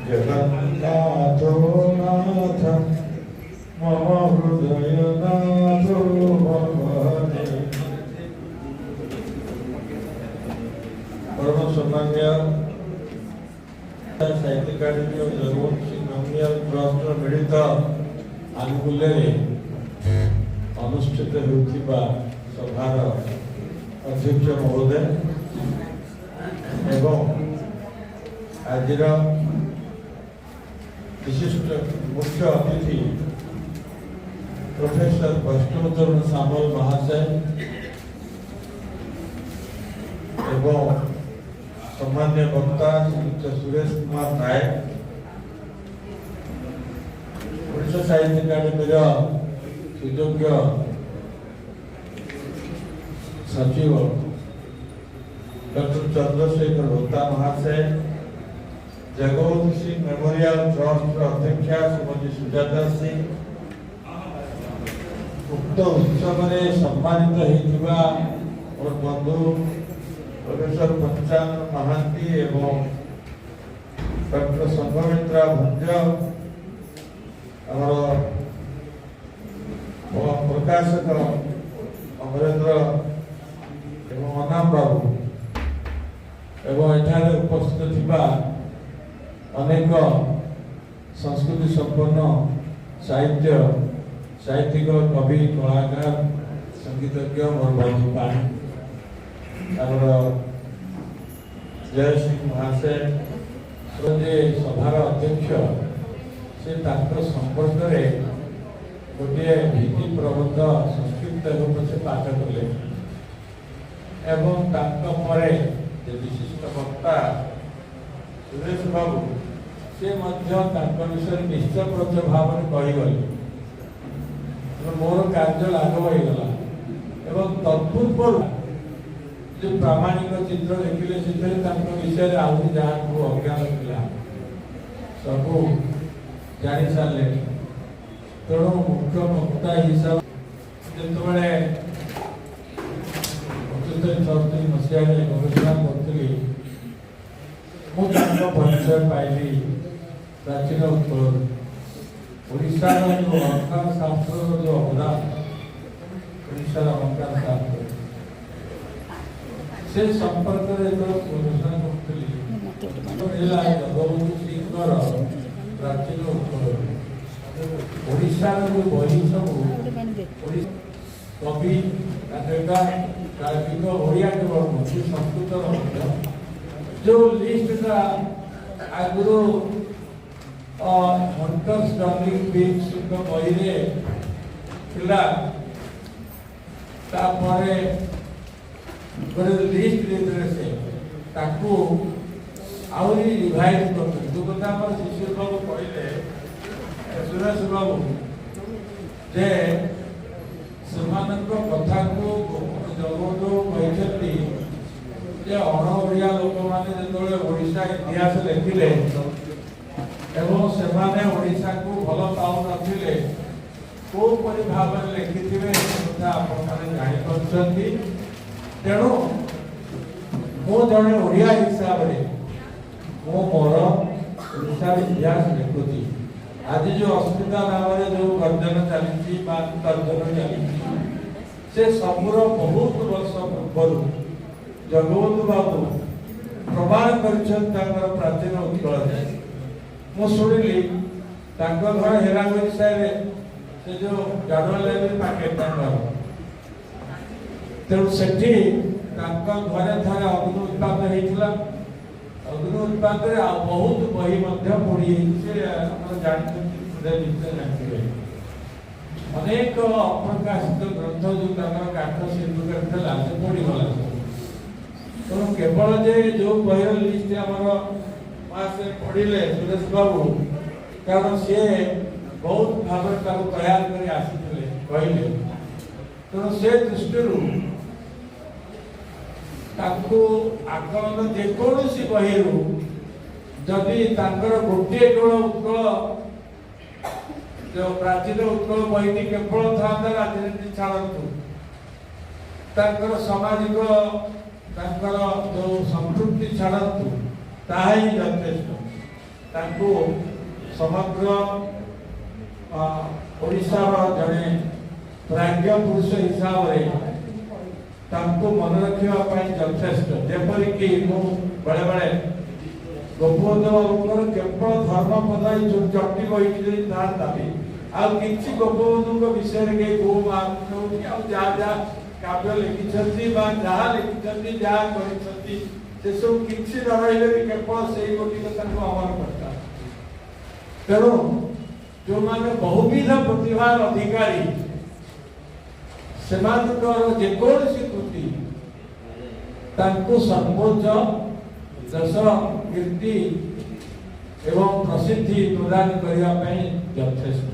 जगन्नाथो नाथ मम हृदयनाथो भवति। परम सम्मान्य साहित्य अकादेमी और जगवंत सिंह मेमोरियल ट्रस्ट मिलित आनुकूल्य अनुष्ठित होता सभार अध्यक्ष महोदय एवं आज विशिष्ट मुख्य अतिथि प्रोफेसर वैष्णव सामल महाशय एवं सम्मान्य वक्ता श्रीयुक्त सुरेश कुमार नायक ओडिशा साहित्य अकादेमी सुयोग्य सचिव डॉक्टर चंद्रशेखर होता महाशय, जगवंत सिंह मेमोरियल ट्रस्ट अध्यक्षा श्रीमती सुजाता सिंह, उक्त उत्सव में सम्मानित होता और बंधु प्रोफेसर पंचानन महांती एवं डॉक्टर संघमित्रा भंज प्रकाशक अमरेंद्र एवं अनाम बाबू एवं एठारे उपस्थित थिबा अनेक संस्कृति संपन्न साहित्यिक कवि कलाकार संगीतज्ञ मोर बंधु पाणी जय सिंह महाशय सभार अध्यक्ष से संपर्क में गोटे भीति प्रबंध संस्कृत से पाठ कले विशिष्ट वक्ता सुरेश बाबू से विषय निश्चप्रच भाव में कहीगले मोर कार्य लाघव होगा एवं तत्पूर्व जो प्रामाणिक चित्र देखिले से विषय आहरी जहाँ अज्ञान था सबू जानी सारे तेणु मुख्य वक्ता हिसाब जो मसीह गवेषणा करी परिचय पाइली प्राचीन उत्कल ओडिशार जो अलंकार शास्त्र जो अवदान ओडिशार अलंकार शास्त्र से संपर्क में गवेषणा करी जगवंत सिंह प्राचीन उत्कल ओडिशार जो बही सब कवि काल्पनिक ओडिया केवल संस्कृत जो लिस्ट आगुरी हंटर्स डर्लिंग बीच बही गोटे लिस्ट से आहरी रिवाइज कर जो कथा शिशिर बाबू कहले सुरेश बाबू जे कथा को कहते अण ओडिया लोक मैंने ओडिशा इतिहास लिखिले एवं से ओडिशा को भल पाऊ नथिले कोपरि भाव में लिखिथिबे कथा आपन जानी तेणु मो जड़े ओडिया हिसाब से मोर ओडिशा इतिहास लिखुची आज जो अस्मिता नाम जो गर्जन चली तर्जन चली से सबूर बहुत वर्ष पूर्व जगवंत बाबू प्रमाण कर प्राचीन उत्कल मुझे घर हेरागरी साइड से जो गाड़ुआ लाइब्रेरी पाखे तेणु से घरे थे अग्नि उत्पाद होता अग्नि उत्पाद बहुत बही पढ़ी जानते अनेक अप्रकाशित ग्रंथ जो काठ सिंधुकार से पढ़ीगला ତେଣୁ କେବଳ ଯେ ଯେଉଁ ବହିର ଲିଷ୍ଟ ଆମର ମାସେ ପଢ଼ିଲେ ସୁରେଶ ବାବୁ, କାରଣ ସିଏ ବହୁତ ଭାବରେ ତାକୁ ତୟାର କରି ଆସିଥିଲେ କହିଲେ, ତେଣୁ ସେ ଦୃଷ୍ଟିରୁ ତାକୁ ଆକଳନ ଯେକୌଣସି ବହିରୁ ଯଦି ତାଙ୍କର ଗୋଟିଏ କେବଳ ଉତ୍କଳ जो प्राचीन उत्कल बहिनी केवल था राजनीति छाड़ू सामाजिक जो संपृक्ति छाड़ू ताही यथेष्ट समग्र ओडिशार जड़े प्राज्ञ पुरुष हिसाब से मन रखा यथेष्ट जपरिक बेले बेले गोपबंधु बाबू केवल धर्म पदाई जो चटी बही था किसी गोपबंधु विषय के गो जहाँ काव्य लिखिं जहाँ लिखिं जहाँ कर सब किसी न रही केवल से गोटी अमर करता तेणु जो माने बहुविध प्रतिभार अधिकारी से जेकोसी कृति सर्वोच्च दश कीर्ति एवं प्रसिद्धि प्रदान करने यथेष्ट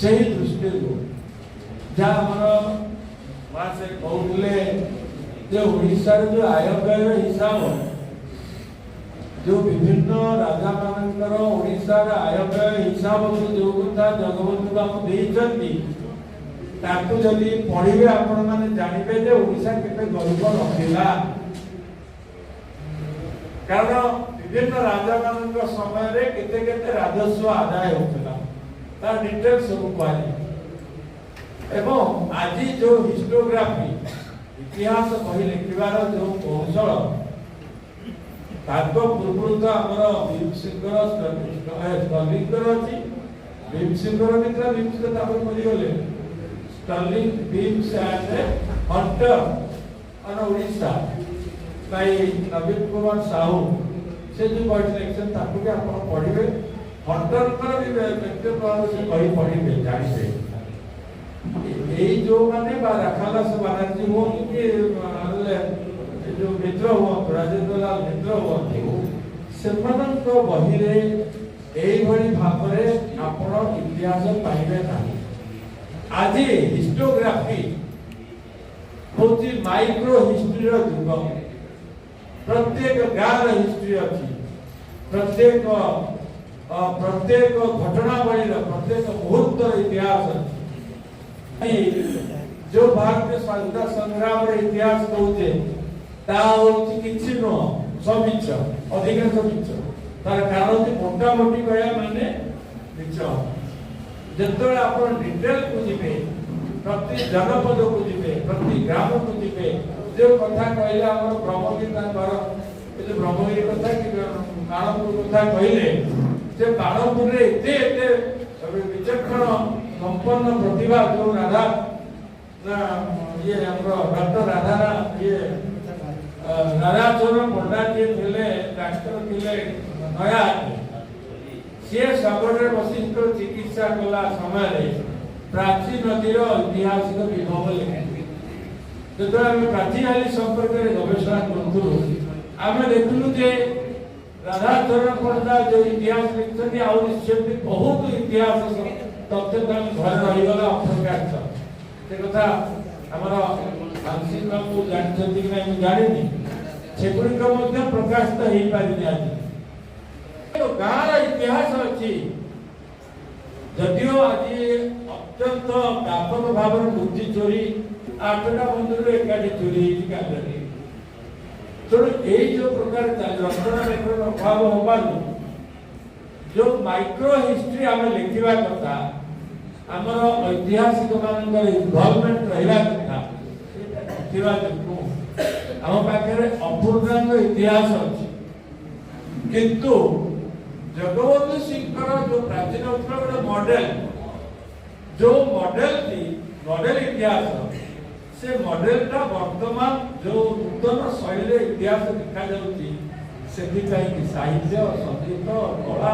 से ही दृष्टि जहाँ से कहते जो ओडिशार जो आय व्यय हिसाब जो विभिन्न राजा मानकर ओडिशार आय व्यय हिसाब जो कथा जगबंधु बाबू देइछंती ताकू जदि पढ़िबे आपण माने जानिबे जे ओडिशा केते गरीब रहिला कारण विभिन्न राजा मान समय केते केते राजस्व आदाय होता तार डिटेल सब कहली एवं आज जो हिस्टोग्राफी इतिहास बही लिखार जो कौशल पूर्व तो आमर भीमसिंह स्टर्लिंगर अच्छी भीमसिंह बुझीगले स्टर्लिंग भीम्स एंड हंटर ऑन ओडिशा भाई नवीन कुमार साहू से जो इलेक्शन ताकू भी आप पढ़े हंटर भी व्यक्तित्व से कही पढ़े जानते यही जो माने राखालास बनर्जी हो कि जो मित्र हुआ राजेंद्र लाल मित्र हुआ से बही भाव में आप इतिहास पाइबे ना आज हिस्टोग्राफी हूँ माइक्रो हिस्ट्री जुग प्रत्येक गाँव हिस्ट्री अच्छी प्रत्येक प्रत्येक घटनावली प्रत्येक मुहूर्त इतिहास जो भारतीय स्वाधीनता संग्राम इतिहास कहते किसी नुह सब मिछ अधिकांश मिछ तार कारण मोटा मोटी कहया माने मिछ जतबे आपण डिटेल को जिबे प्रति जनपद को जिबे प्रति ग्राम को जिबे जो कथा कहले हमर ब्रह्मगिरी तांकर जो ब्रह्मगिरी कथा कि काणपुर कथा कहले जे काणपुर रे एते एते विचक्षण संपन्न प्रतिभा जो राधा ये डॉक्टर राधा ये राधाचरण पंडा जी थे डाक्टर थे नया सी शगड़े बसी चिकित्सा कला समय प्राची नदीर ऐतिहासिक विभव लिखी जो प्राची नदी संपर्क में गवेषणा करूँ आम देखलु जे राधाचरण पंडा जो इतिहास लिखते बहुत इतिहास तथ्य घर रहीगला अप्रकाश से कथा आमर मानसिंह बाबू जानते कि नहीं जानी सेगुड़िक प्रकाशित हो पारि आज गाँव इतिहास अच्छी जदिव आज अत्यंत व्यापक भाव मूर्ति चोरी 8टा मंदिर एकाठी चोरी तेणु यही जो प्रकार रक्षणाबेक्षण अभाव होबार जो माइक्रो हिस्ट्री आम लिखा कथा आमर ऐतिहासिक मान इनवॉल्वमेंट रहा कथा आम पाखे अपूर्णांग इतिहास अच्छी किंतु जगबंधु सिंह जो प्राचीन उत्कल मॉडल जो मॉडल इतिहास से मॉडलटा वर्तमान जो नूतन शैली इतिहास देखा जाउची साहित्य संगीत कला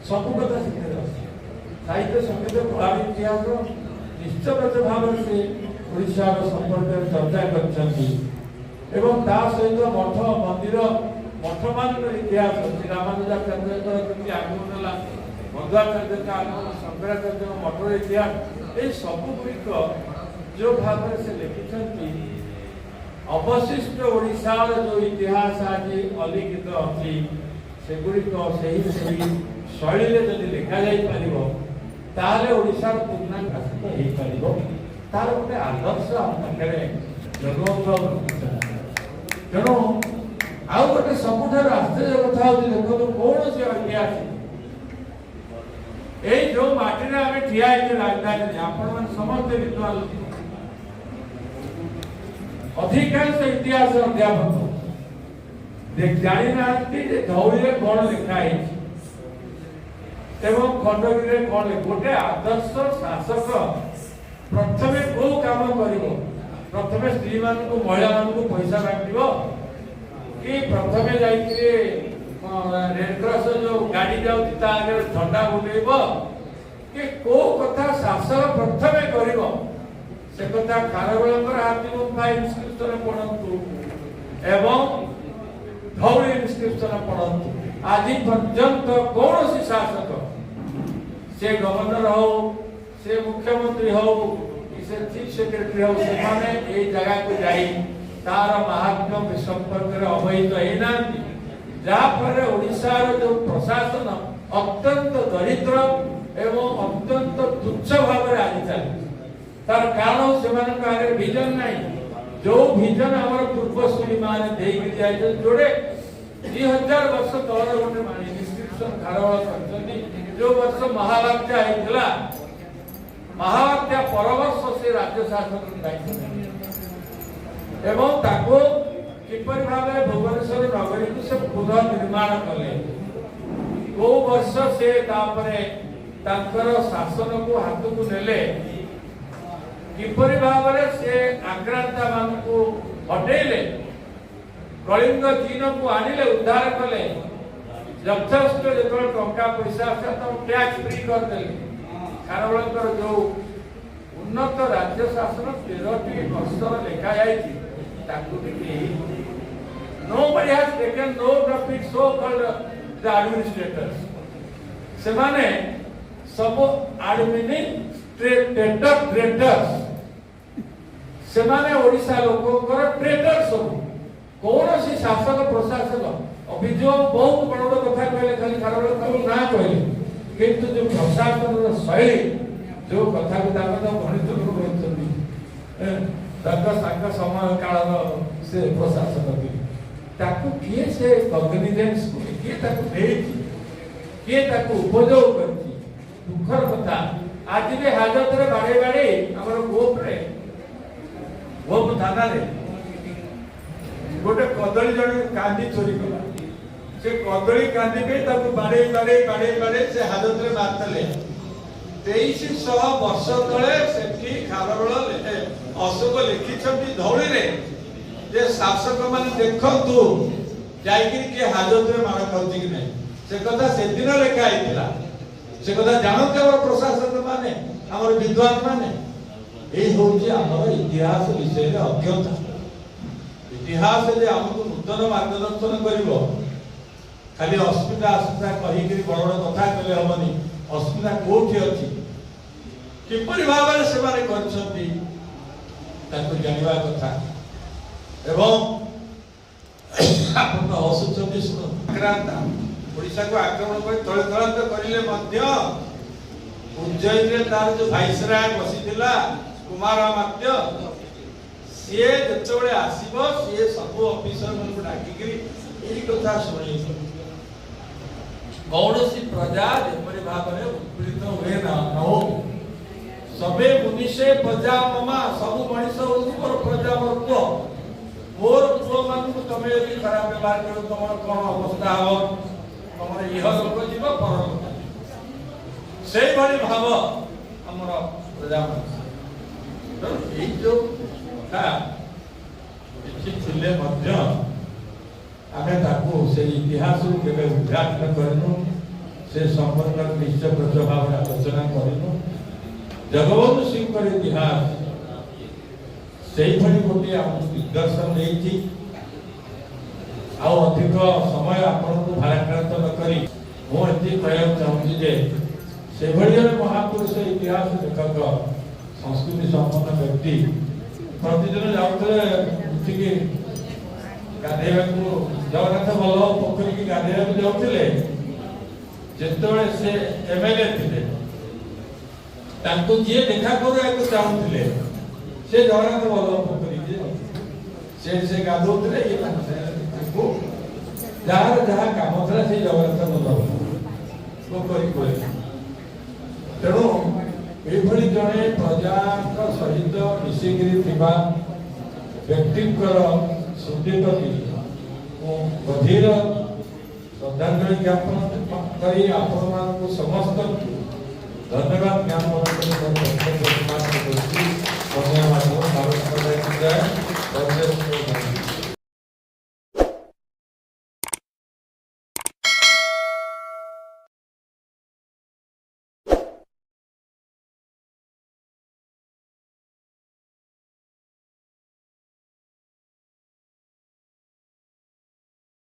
सब कथा शिक्षा साहित्य संगीत कला निश्चित भाव से ओडिशार संपर्क चर्चा कर एवं ता सहित मठ मंदिर मठ मान इतिहास अच्छी रामानुजाचार्य आगमन है मध्वाचार्य आगमन शंकराचार्य मठर इतिहास ये सबुगुड़िक जो भाव से लिखिं अवशिष्ट ओडिशा जो इतिहास आज अलिखित अच्छी सेगुड़िक शैली जदि लिखा जापर ओडिशार पूर्णांकाशित हो पार तार गोटे आदर्श आम पाखे जगबंधु तेणु आउ गोटे सबुठ आश्चर्य कथा हूँ देखो कौन से ऐतिहासिक ये जो माटी आम ठिया राजधानी आपण मैंने समस्त विद्वान लोग अधिकांश इतिहास अध्यापक जानी ना धौली कौन लिखाई एवं खंडगिरी कौन गोटे आदर्श शासक प्रथमे को काम कर प्रथमे स्त्री मान महिला मान पैसा बांट कि प्रथमे रेड क्रॉस जो गाड़ी जाऊँगी झंडा बुलेब कि को कथा शासक प्रथमे कर से कथा खारबेल हाथी गुंफा इनस्क्रिप्शन पढ़ु एवं धौली इनस्क्रिप्शन पढ़ु आज पर्यंत कौन सी शासक से गवर्नर हो से मुख्यमंत्री हो से चीफ सेक्रेटरी हो से जगह को जाई तार महात्म्य संपर्क में अवहित होना जहाँफल ओडिशार जो प्रशासन अत्यंत दरिद्र एवं अत्यंत तुच्छ भाव में आज चलती तार कारण से विजन नहीं जो विजन आम पूर्वसूरी मैंने जोड़े 2000 वर्ष तौर गोटे इनस्क्रिप्शन खारबेल कर जो वर्ष महाबात्या होता महाबात्या पर वर्ष से राज्य शासन दायित्व एवं ताको किपर भाव भुवनेश्वर नगरी को से पुनः निर्माण कले को वर्ष से शासन को हाथ को नेले किपरि भाव से आक्रांता मान को हटेले कलिंग चीन को आनिले उद्धार कले यथेष्ट जो टंका पैसा टैक्स फ्री करदे खारबेल जो उन्नत राज्य शासन 13टी वर्षर लिखा जाए nobody has taken note of it so called the administrators से माने सब ट्रेटर्स से माने ओडिशा लोकंकर ट्रेटर सब कौन सी शासक प्रशासक अभियोग बहुत बड़ बड़ कथा कहले खाली खारबेल ना कहले किंतु जो प्रशासन शैली जो कथा को गणित समय काल से प्रशासक किए से कग्निजेंस किए उपयोग कर दुखर कथा आज भी हाजत रे बाड़े बाड़े हमर गोप थाना रे गोटे कदली जन कांदी चोरी कला से कदली कांदी पे ताको बाड़े बाड़े बाड़े बाड़े से हाजत रे मारतले 2300 वर्ष तले सेठी खारबेल अशोक लिखिछंती धौली रे जे शासक माने देखंतु जाईकिर के हाजत रे मार खाउची कि नै से कथा से दिन लेखा आइतिला से कथा जानते हमर प्रशासन माने हमर विद्वान माने ए होची हमर इतिहास विषय रे अज्ञता इतिहास जे हमकु नूतन मार्गदर्शन करिवो खाली अस्मिता अस्मिता कहि कि बड़ बड़ कथा कहले हमनी अस्मिता कोठी अछि किपरि भाबरे से माने करछंती ताको जानिबा कथा एवं आपण तो हसुचंती सुनो आक्रांता ओडिशा को आक्रमण कर तळतळांत करिले मध्य उज्जैन रे तार जो भाईसराय बसिथिला कुमारमात्य से जतबे आसीबो से सब ऑफिसर मन को डाकी करी एही कथा सुनै कौनसी प्रजा जेपरि भाबरे उत्पीड़ित हुए ना हो सबे मुनिषे प्रजा ममा सब मଣିଷ ऊपर प्रजा वर्ग मोर पुओ मान को तमे यदि खराब व्यवहार करो तमर कोन अवस्था हो तमर इह लोक जीव पर लोक सेही भली भाव हमर प्रजा तो ए जो था एछि थिले मध्य आमे ताको से इतिहास को केबे उद्घाटन करनु से संपर्क निश्चय प्रभाव आलोचना करनु जगबंधु सिंह इतिहास से ही गोटे दिग्दर्शन नहीं ଆଉ ଅଧିକ ସମୟ ଆପଣଙ୍କୁ ଭାରାକ୍ରାନ୍ତ ନ କରି ମୁଁ ଏତିକି କହିବାକୁ ଚାହୁଁଛି ଯେ ସେଭଳି ଜଣେ ମହାପୁରୁଷ ଇତିହାସ ଲେଖକ ସଂସ୍କୃତି ସମ୍ପନ୍ନ ବ୍ୟକ୍ତି ପ୍ରତିଦିନ ଯାଉଥିଲେ ଉଠିକି ଗାଧେଇବାକୁ ଜଗନ୍ନାଥ ବଲ୍ଲଭ ପୋଖରୀକି ଗାଧେଇବାକୁ ଯାଉଥିଲେ। ଯେତେବେଳେ ସେ ଏମଏଲଏ ଥିଲେ ତାଙ୍କୁ ଯିଏ ଦେଖା କରିବାକୁ ଚାହୁଁଥିଲେ ସେ ଜଗନ୍ନାଥ ବଲ୍ଲଭ ପୋଖରୀକି ସେ ଗାଧଉଥିଲେ ଇଏ ତାଙ୍କୁ ଯାହାର ଯାହା କାମ ଥିଲା ସେ ଜଗନ୍ନାଥ ବଲ୍ଲଭ ପୋଖରୀ କଲେ। ତେଣୁ ଏଇଭଳି ଜଣେ ପ୍ରଜାଙ୍କ ସହିତ ମିଶିକିରି ଥିବା ବ୍ୟକ୍ତିଙ୍କର ସ୍ମୃତି ପ୍ରତି ମୁଁ ଗଭୀର ଶ୍ରଦ୍ଧାଞ୍ଜଳି ଜ୍ଞାପନ କରି ଆପଣମାନଙ୍କୁ ସମସ୍ତଙ୍କୁ ଧନ୍ୟବାଦ ଜ୍ଞାପନ କରି ଧନ୍ୟବାଦ।